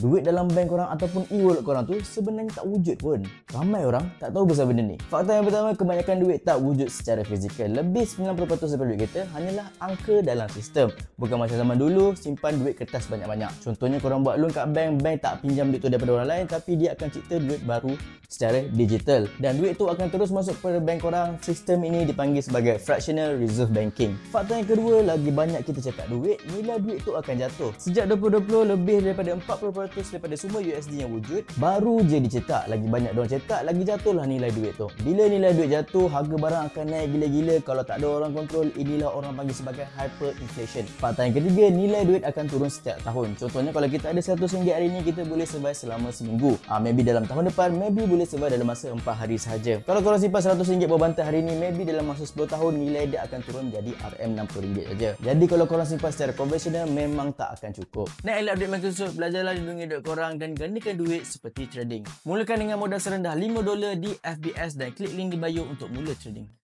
duit dalam bank korang ataupun e-wallet korang tu sebenarnya tak wujud pun. Ramai orang tak tahu pasal benda ni. Fakta yang pertama, kebanyakan duit tak wujud secara fizikal. Lebih 90% daripada duit kita hanyalah angka dalam sistem. Bukan macam zaman dulu simpan duit kertas banyak-banyak. Contohnya korang buat loan kat bank, bank tak pinjam duit tu daripada orang lain, tapi dia akan cipta duit baru secara digital. Dan duit tu akan terus masuk pada bank korang. Sistem ini dipanggil sebagai fractional reserve banking. Fakta yang kedua, lagi banyak kita cakap duit, nilai duit tu akan jatuh. Sejak 2020, lebih daripada 40% daripada semua USD yang wujud baru je dicetak. Lagi banyak diorang cetak, lagi jatuhlah nilai duit tu. Bila nilai duit jatuh, harga barang akan naik gila-gila. Kalau tak ada orang kontrol, inilah orang panggil sebagai hyperinflation. Fakta yang ketiga, nilai duit akan turun setiap tahun. Contohnya kalau kita ada RM100 hari ni, kita boleh survive selama seminggu. Maybe dalam tahun depan, maybe boleh survive dalam masa 4 hari sahaja. Kalau korang simpan RM100 bawah bantal hari ni, maybe dalam masa 10 tahun nilai dia akan turun menjadi RM60 saja. Jadi kalau korang simpan secara konvensional, memang tak akan cukup. Nak elak duit makin susut, belajarlah lindungi duit korang dan gandakan duit seperti trading. Mulakan dengan modal serendah $5 di FBS dan klik link di bio untuk mula trading.